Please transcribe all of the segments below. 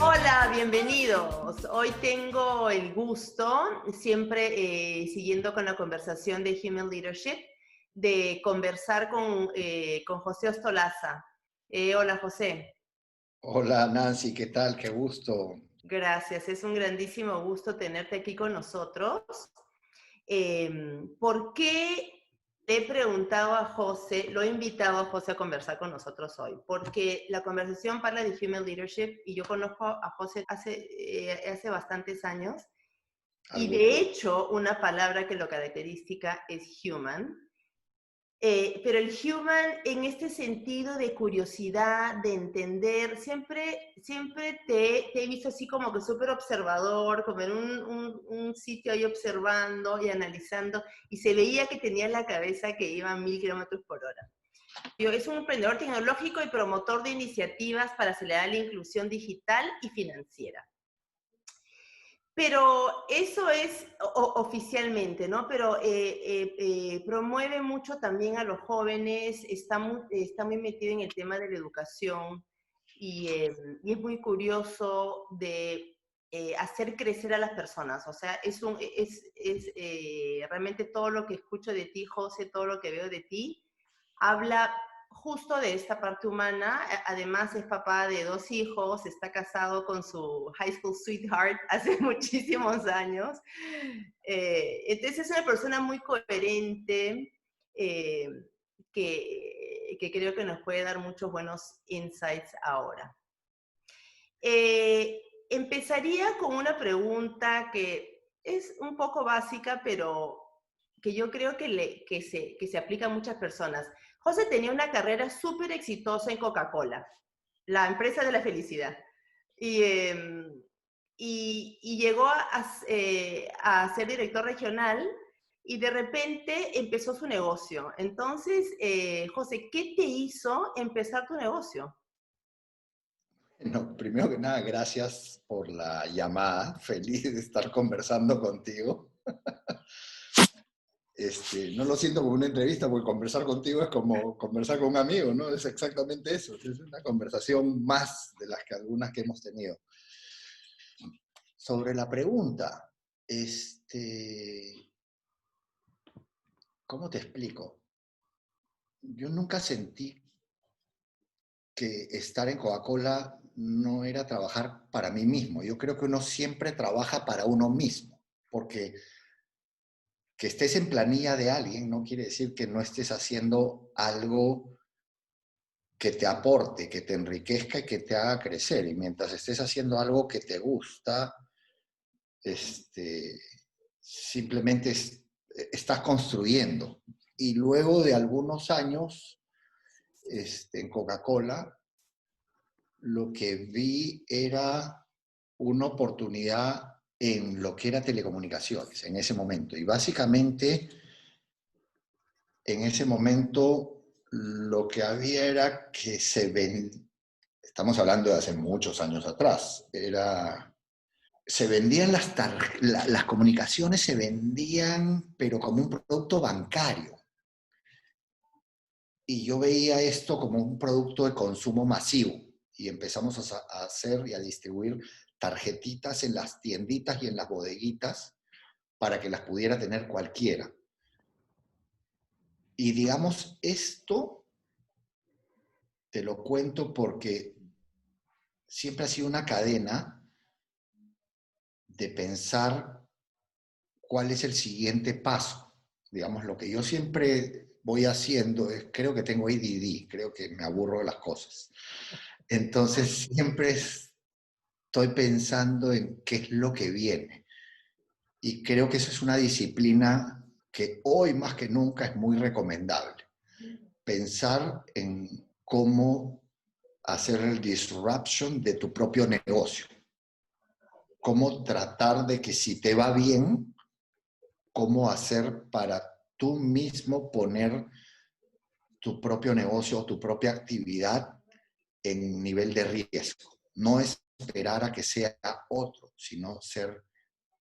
Hola, bienvenidos. Hoy tengo el gusto, siempre siguiendo con la conversación de Human Leadership, de conversar con José Ostolaza. Hola, José. Hola Nancy, ¿qué tal? Qué gusto. Gracias, es un grandísimo gusto tenerte aquí con nosotros. ¿Por qué le he preguntado a José, lo he invitado a José a conversar con nosotros hoy? Porque la conversación habla de Human Leadership y yo conozco a José hace bastantes años y de Algunos. hecho una palabra que lo caracteriza es human. Pero el human en este sentido de curiosidad, de entender, siempre te he visto así como que súper observador, como en un sitio ahí observando y analizando, y se veía que tenía la cabeza que iba a 1000 km/h. Es un emprendedor tecnológico y promotor de iniciativas para acelerar la inclusión digital y financiera. Pero eso es oficialmente, ¿no? Pero promueve mucho también a los jóvenes, está muy metido en el tema de la educación y es muy curioso de hacer crecer a las personas. O sea, realmente todo lo que escucho de ti, José, todo lo que veo de ti, habla justo de esta parte humana. Además es papá de 2 hijos, está casado con su high school sweetheart hace muchísimos años. Entonces es una persona muy coherente eh, que creo que nos puede dar muchos buenos insights ahora. Empezaría con una pregunta que es un poco básica, pero que yo creo que se aplica a muchas personas. José tenía una carrera súper exitosa en Coca-Cola, la empresa de la felicidad. Y, eh, y llegó a ser director regional y de repente empezó su negocio. Entonces, José, ¿qué te hizo empezar tu negocio? No, primero que nada, gracias por la llamada. Feliz de estar conversando contigo. No lo siento como una entrevista, porque conversar contigo es como conversar con un amigo, ¿no? Es exactamente eso. Es una conversación más de las que algunas que hemos tenido. Sobre la pregunta, ¿cómo te explico? Yo nunca sentí que estar en Coca-Cola no era trabajar para mí mismo. Yo creo que uno siempre trabaja para uno mismo, porque que estés en planilla de alguien no quiere decir que no estés haciendo algo que te aporte, que te enriquezca y que te haga crecer. Y mientras estés haciendo algo que te gusta, simplemente estás construyendo. Y luego de algunos años en Coca-Cola, lo que vi era una oportunidad en lo que era telecomunicaciones en ese momento. Y básicamente, en ese momento, lo que había era que estamos hablando de hace muchos años atrás, se vendían las comunicaciones, se vendían, pero como un producto bancario. Y yo veía esto como un producto de consumo masivo y empezamos a hacer y a distribuir tarjetitas en las tienditas y en las bodeguitas para que las pudiera tener cualquiera. Y digamos, esto te lo cuento porque siempre ha sido una cadena de pensar cuál es el siguiente paso. Digamos, lo que yo siempre voy haciendo es, creo que tengo ADD, creo que me aburro de las cosas. Entonces, siempre estoy pensando en qué es lo que viene. Y creo que esa es una disciplina que hoy más que nunca es muy recomendable. Pensar en cómo hacer el disruption de tu propio negocio. Cómo tratar de que si te va bien, cómo hacer para tú mismo poner tu propio negocio o tu propia actividad en nivel de riesgo. No esperar a que sea otro, sino ser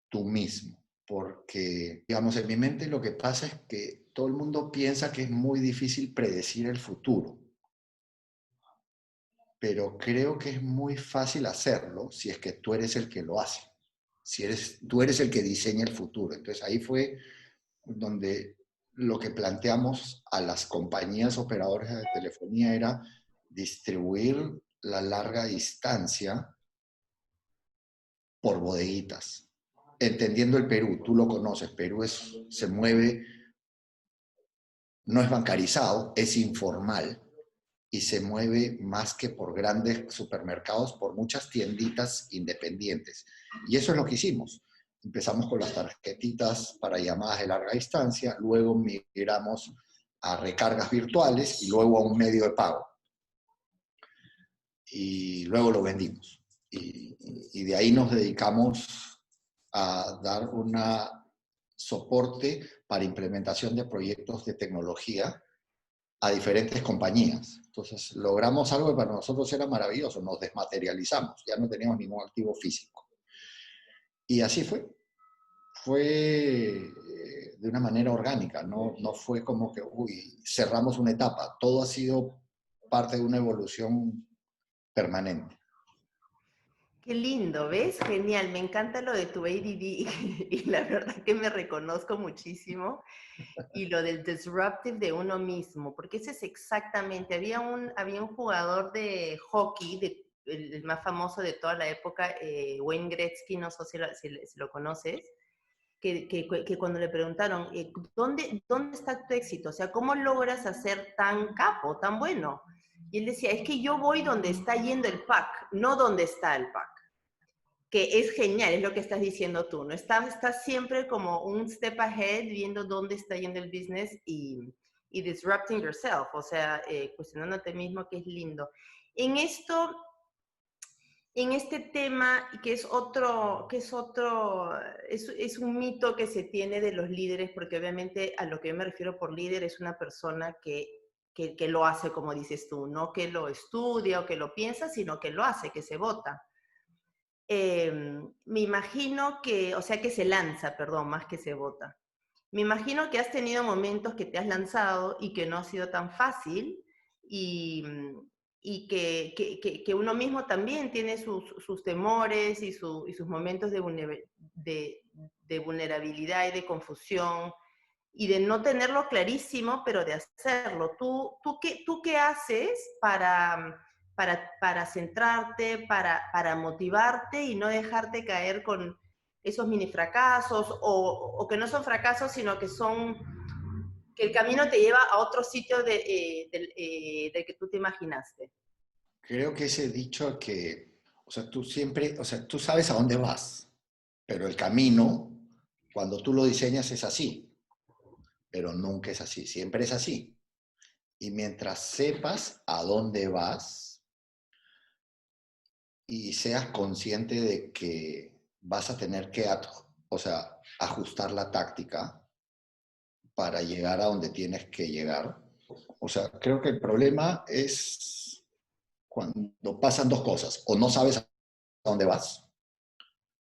tú mismo. Porque, digamos, en mi mente lo que pasa es que todo el mundo piensa que es muy difícil predecir el futuro. pero creo que es muy fácil hacerlo si es que tú eres el que lo hace, tú eres el que diseña el futuro. Entonces ahí fue donde lo que planteamos a las compañías operadoras de telefonía era distribuir la larga distancia por bodeguitas. Entendiendo el Perú, tú lo conoces, Perú se mueve, no es bancarizado, es informal y se mueve más que por grandes supermercados, por muchas tienditas independientes. Y eso es lo que hicimos. Empezamos con las tarjetitas para llamadas de larga distancia, luego migramos a recargas virtuales y luego a un medio de pago. Y luego lo vendimos. Y de ahí nos dedicamos a dar un soporte para implementación de proyectos de tecnología a diferentes compañías. Entonces, logramos algo que para nosotros era maravilloso, nos desmaterializamos, ya no teníamos ningún activo físico. Y así fue. Fue de una manera orgánica, no fue como que, uy, cerramos una etapa. Todo ha sido parte de una evolución permanente. Qué lindo, ¿ves? Genial, me encanta lo de tu ADD y la verdad que me reconozco muchísimo. Y lo del disruptive de uno mismo, porque ese es exactamente, había un jugador de hockey, el más famoso de toda la época, Wayne Gretzky, no sé si lo conoces, que cuando le preguntaron, ¿dónde está tu éxito? O sea, ¿cómo logras hacer tan capo, tan bueno? Y él decía, es que yo voy donde está yendo el puck, no donde está el puck. Que es genial, es lo que estás diciendo tú, ¿no? Estás siempre como un step ahead, viendo dónde está yendo el business y disrupting yourself, o sea, cuestionándote mismo, que es lindo. En esto, en este tema, es un mito que se tiene de los líderes, porque obviamente a lo que yo me refiero por líder es una persona que lo hace, como dices tú, no que lo estudia o que lo piensa, sino que lo hace, que se vota. Me imagino que, o sea, que se lanza, perdón, más que se vota. Me imagino que has tenido momentos que te has lanzado y que no ha sido tan fácil y, que uno mismo también tiene sus temores y sus momentos de vulnerabilidad y de confusión y de no tenerlo clarísimo, pero de hacerlo. ¿Tú qué haces para centrarte, para motivarte y no dejarte caer con esos mini fracasos o que no son fracasos, sino que el camino te lleva a otro sitio del que tú te imaginaste? Creo que ese dicho que, o sea, tú siempre, o sea, tú sabes a dónde vas, pero el camino, cuando tú lo diseñas, es así, pero nunca es así, siempre es así. Y mientras sepas a dónde vas y seas consciente de que vas a tener que, o sea, ajustar la táctica para llegar a donde tienes que llegar. O sea, creo que el problema es cuando pasan dos cosas, o no sabes a dónde vas,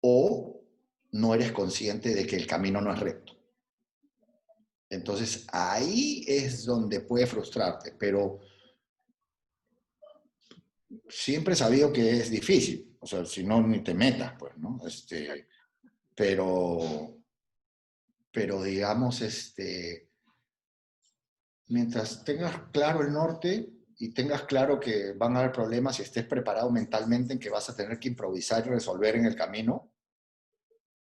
o no eres consciente de que el camino no es recto. Entonces ahí es donde puede frustrarte, pero siempre he sabido que es difícil, o sea, si no, ni te metas, pues, ¿no? Pero, pero digamos, mientras tengas claro el norte y tengas claro que van a haber problemas y estés preparado mentalmente en que vas a tener que improvisar y resolver en el camino,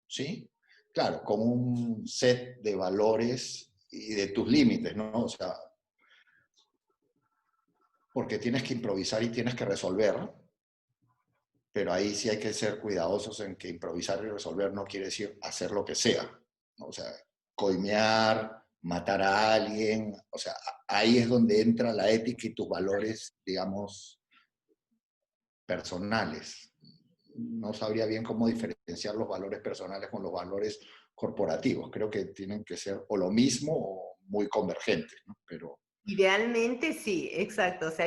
¿sí? Claro, con un set de valores y de tus límites, ¿no? O sea, porque tienes que improvisar y tienes que resolver, pero ahí sí hay que ser cuidadosos en que improvisar y resolver no quiere decir hacer lo que sea, ¿no? O sea, coimear, matar a alguien, o sea, ahí es donde entra la ética y tus valores, digamos, personales. No sabría bien cómo diferenciar los valores personales con los valores corporativos. Creo que tienen que ser o lo mismo o muy convergentes, ¿no? Pero Idealmente sí, exacto. O sea,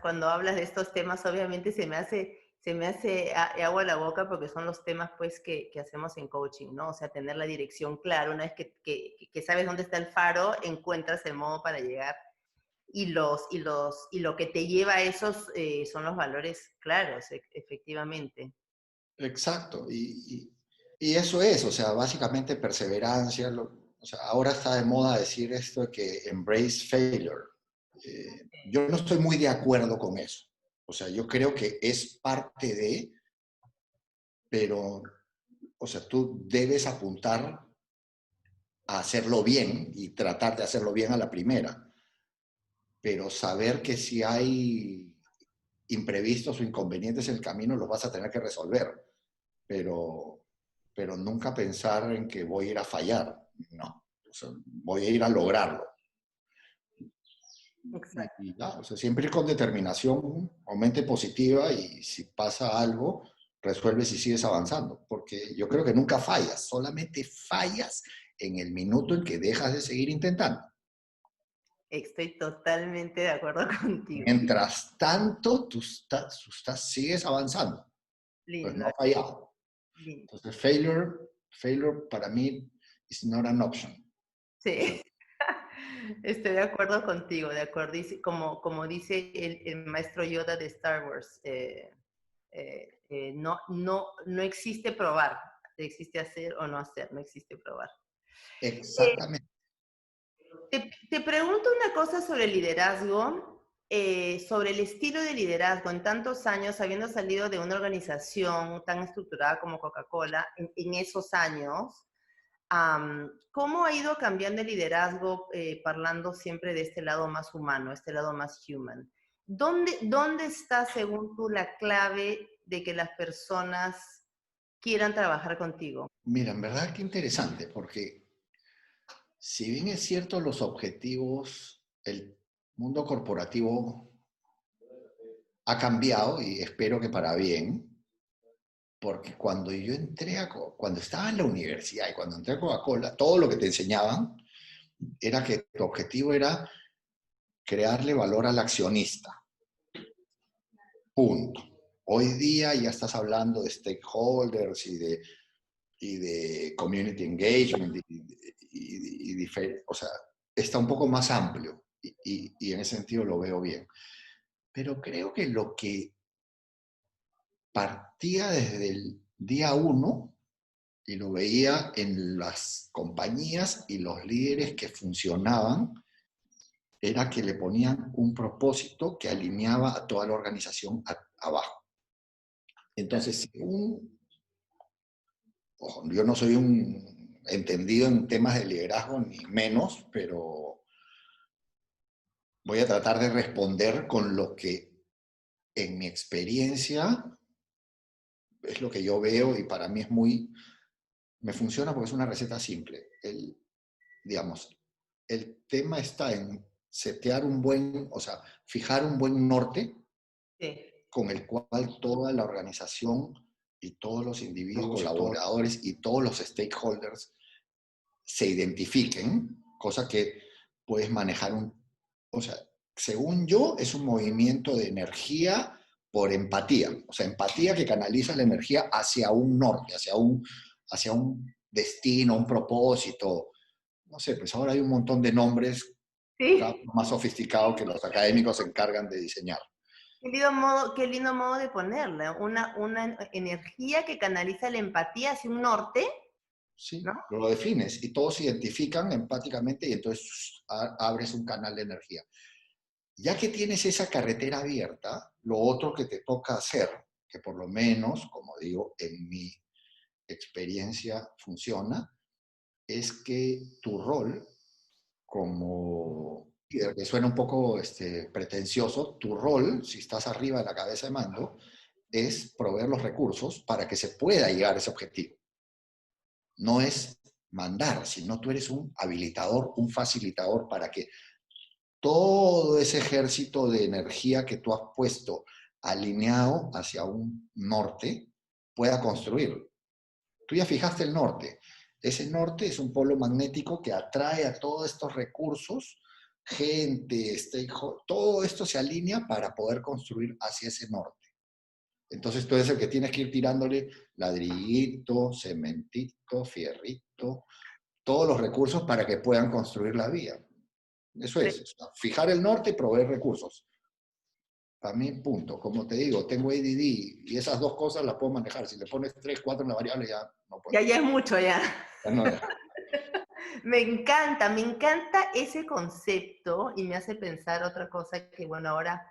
cuando hablas de estos temas, obviamente se me hace agua a la boca porque son los temas pues que hacemos en coaching, ¿no? O sea, tener la dirección clara. Una vez que sabes dónde está el faro, encuentras el modo para llegar. y lo que te lleva a esos son los valores claros, efectivamente. Exacto. Y eso es, o sea, básicamente perseverancia. O sea, ahora está de moda decir esto de que embrace failure. Yo no estoy muy de acuerdo con eso. O sea, yo creo que es parte de, pero, o sea, tú debes apuntar a hacerlo bien y tratar de hacerlo bien a la primera, pero saber que si hay imprevistos o inconvenientes en el camino los vas a tener que resolver, pero, pero nunca pensar en que voy a ir a fallar, no, o sea, voy a ir a lograrlo. Exacto. Y ya, o sea, siempre ir con determinación, o mente positiva y si pasa algo, resuelves y sigues avanzando, porque yo creo que nunca fallas, solamente fallas en el minuto en que dejas de seguir intentando. Estoy totalmente de acuerdo contigo. Mientras tanto, sigues avanzando, pues no Lindo, has fallado. lindo. Entonces, failure para mí is not an option. O sea, Sí, estoy de acuerdo contigo, de acuerdo. Como dice el maestro Yoda de Star Wars, no existe probar, existe hacer o no hacer, no existe probar. exactamente. Te pregunto una cosa sobre el liderazgo, sobre el estilo de liderazgo en tantos años, habiendo salido de una organización tan estructurada como Coca-Cola, en esos años, ¿cómo ha ido cambiando el liderazgo, hablando siempre de este lado más humano, este lado más human? ¿Dónde está, según tú, la clave de que las personas quieran trabajar contigo? Mira, en verdad que interesante, porque si bien es cierto los objetivos, el mundo corporativo ha cambiado y espero que para bien, porque cuando yo cuando estaba en la universidad y cuando entré a Coca-Cola, todo lo que te enseñaban era que tu objetivo era crearle valor al accionista. Punto. Hoy día ya estás hablando de stakeholders y de community engagement o sea, está un poco más amplio y en ese sentido lo veo bien. Pero creo que lo que partía desde el día uno y lo veía en las compañías y los líderes que funcionaban, era que le ponían un propósito que alineaba a toda la organización abajo. Entonces, ojo, yo no soy un entendido en temas de liderazgo, ni menos, pero voy a tratar de responder con lo que en mi experiencia es lo que yo veo y para mí me funciona porque es una receta simple. Digamos, el tema está en setear o sea, fijar un buen norte Sí. con el cual toda la organización y todos los individuos, colaboradores y todos los stakeholders se identifiquen, cosa que puedes manejar o sea, según yo, es un movimiento de energía por empatía, o sea, empatía que canaliza la energía hacia un norte, hacia un destino, un propósito. No sé, pues ahora hay un montón de nombres cada Sí. uno más sofisticados que los académicos se encargan de diseñar. Qué lindo modo de ponerla, una energía que canaliza la empatía hacia un norte, ¿no? Sí, lo defines y todos se identifican empáticamente y entonces abres un canal de energía. Ya que tienes esa carretera abierta, lo otro que te toca hacer, que por lo menos, como digo, en mi experiencia funciona, es que tu rol como líder, que suena un poco pretencioso, tu rol, si estás arriba de la cabeza de mando, es proveer los recursos para que se pueda llegar a ese objetivo. No es mandar, sino tú eres un habilitador, un facilitador para que todo ese ejército de energía que tú has puesto alineado hacia un norte pueda construir. Tú ya fijaste el norte. Ese norte es un polo magnético que atrae a todos estos recursos, gente, stakeholder, todo esto se alinea para poder construir hacia ese norte. Entonces tú eres el que tienes que ir tirándole ladrillito, cementito, fierrito, todos los recursos para que puedan construir la vía. Eso es, o sea, fijar el norte y proveer recursos. Para mí, punto. Como te digo, tengo ADD y esas dos cosas las puedo manejar. Si le pones 3, 4 en la variable, ya no puedo. Ya es mucho, ya. Ya no, ya. Me encanta ese concepto y me hace pensar otra cosa que, bueno, ahora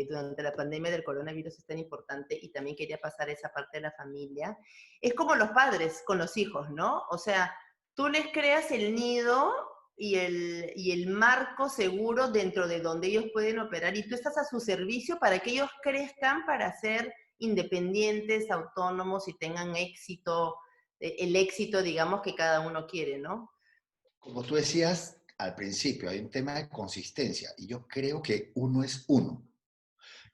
durante la pandemia del coronavirus es tan importante y también quería pasar esa parte de la familia. Es como los padres con los hijos, ¿no? O sea, tú les creas el nido y el marco seguro dentro de donde ellos pueden operar y tú estás a su servicio para que ellos crezcan para ser independientes, autónomos y tengan éxito, el éxito, digamos, que cada uno quiere, ¿no? Como tú decías al principio, hay un tema de consistencia y yo creo que uno es uno,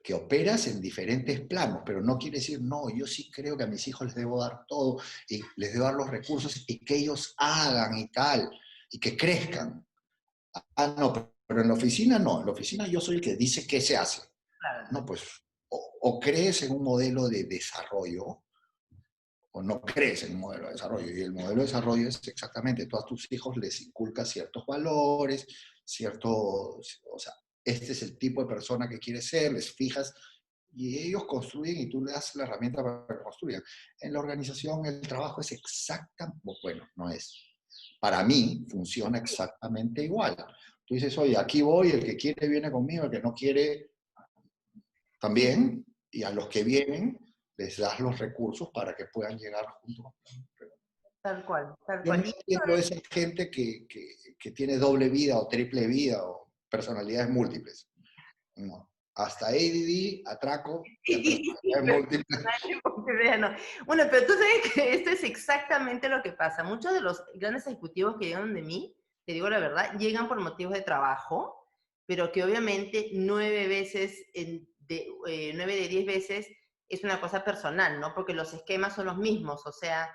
que operas en diferentes planos, pero no quiere decir, no, yo sí creo que a mis hijos les debo dar todo y les debo dar los recursos y que ellos hagan y tal, y que crezcan. Ah, no, pero en la oficina no, en la oficina yo soy el que dice qué se hace. Claro. No, pues o crees en un modelo de desarrollo o no crees en un modelo de desarrollo. Y el modelo de desarrollo es exactamente, tú a tus hijos les inculcas ciertos valores, o sea, este es el tipo de persona que quieres ser, les fijas y ellos construyen y tú le das la herramienta para que construyan. En la organización el trabajo es bueno, no es. Para mí funciona exactamente igual. Tú dices, oye, aquí voy, el que quiere viene conmigo, el que no quiere Sí, también, y a los que vienen les das los recursos para que puedan llegar juntos. tal cual, tal Yo no cual. entiendo esa gente que tiene doble vida o triple vida o personalidades múltiples. No. Hasta ADD, atraco, es personalidades múltiples. No. Bueno, pero tú sabes que esto es exactamente lo que pasa. Muchos de los grandes ejecutivos que llegan de mí, te digo la verdad, llegan por motivos de trabajo, pero que obviamente 9 veces, 9 de 10 veces es una cosa personal, ¿no? Porque los esquemas son los mismos, o sea,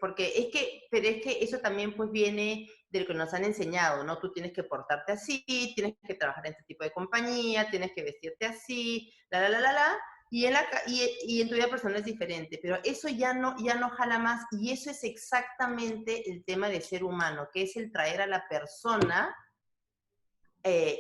porque pero es que eso también pues viene del que nos han enseñado, ¿no? Tú tienes que portarte así, tienes que trabajar en este tipo de compañía, tienes que vestirte así, y en tu vida personal es diferente, pero eso ya no jala más, y eso es exactamente el tema de ser humano, que es el traer a la persona,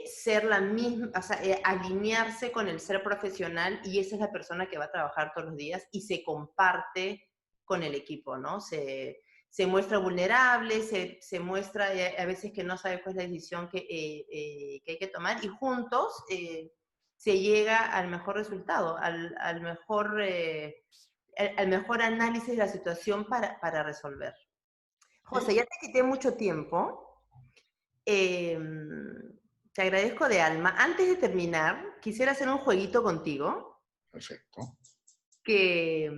ser la misma, o sea, alinearse con el ser profesional, y esa es la persona que va a trabajar todos los días y se comparte con el equipo, ¿no? Se muestra vulnerable, se muestra a veces que no sabe cuál es la decisión que hay que tomar, y juntos se llega al mejor resultado, al mejor análisis de la situación para resolver. José, ya te quité mucho tiempo. Eh, Te agradezco de alma. Antes de terminar, quisiera hacer un jueguito contigo, Perfecto. que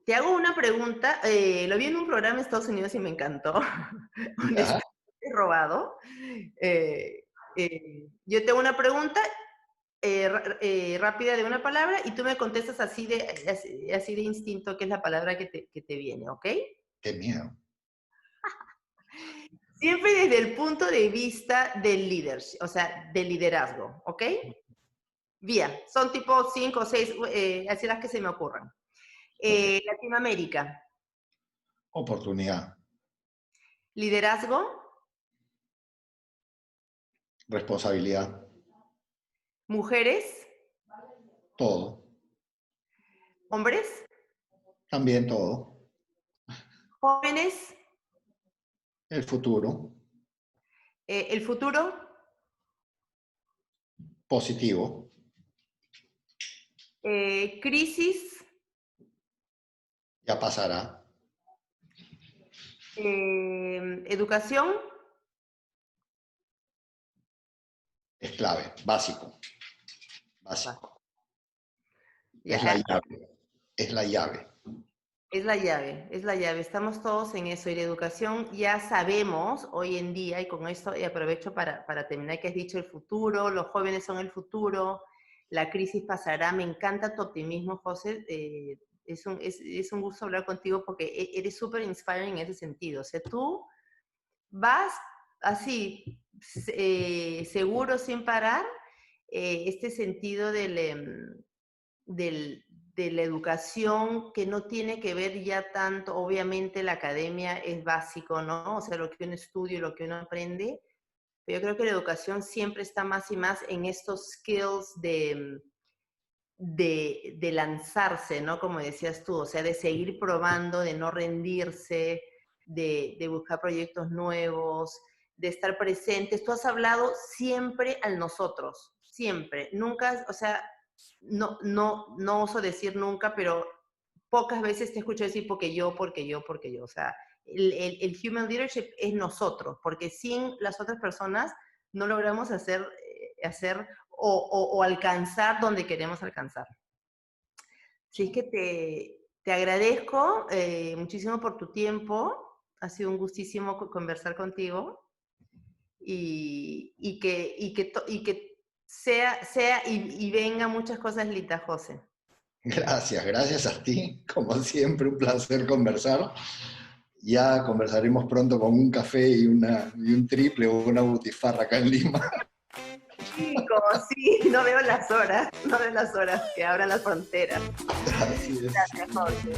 te hago una pregunta. Lo vi en un programa en Estados Unidos y me encantó. Ya, Honestamente, robado. Yo te hago una pregunta rápida de una palabra y tú me contestas así de instinto qué es la palabra que te viene, ¿ok? qué miedo. Siempre desde el punto de vista del leadership, o sea, del liderazgo, ¿ok? Bien, son tipo 5 o 6, así las que se me ocurran. Perfecto. Latinoamérica, Oportunidad, liderazgo, responsabilidad, mujeres, todo. hombres, También todo. jóvenes, El futuro, el futuro, positivo, crisis, ya pasará. educación, Es clave, básico, va, básico. Es la ya, llave, es la llave. es la llave, es la llave. Estamos todos en eso. Y la educación ya sabemos hoy en día, y con esto y aprovecho para terminar, que has dicho el futuro, los jóvenes son el futuro, la crisis pasará. Me encanta tu optimismo, José. Es un gusto hablar contigo porque eres súper inspiring en ese sentido. O sea, tú vas así, seguro, sin parar, este sentido del de la educación que no tiene que ver ya tanto, obviamente la academia es básico, ¿no? O sea, lo que uno estudia y lo que uno aprende, pero yo creo que la educación siempre está más y más en estos skills de lanzarse, ¿no? Como decías tú, o sea, de seguir probando, de no rendirse, de buscar proyectos nuevos, de estar presentes. Tú has hablado siempre al nosotros, siempre. Nunca, o sea, no oso decir nunca, pero pocas veces te escucho decir porque yo, porque yo, porque yo. O sea, el human leadership es nosotros, porque sin las otras personas no logramos hacer o alcanzar donde queremos alcanzar. Así es que te agradezco muchísimo por tu tiempo. Ha sido un gustísimo conversar contigo y que sea y venga muchas cosas lindas, José. Gracias a ti. Como siempre, un placer conversar. Ya conversaremos pronto con un café y un triple o una butifarra acá en Lima. Chico, sí, no veo las horas que abran las fronteras. Así es. Gracias, José.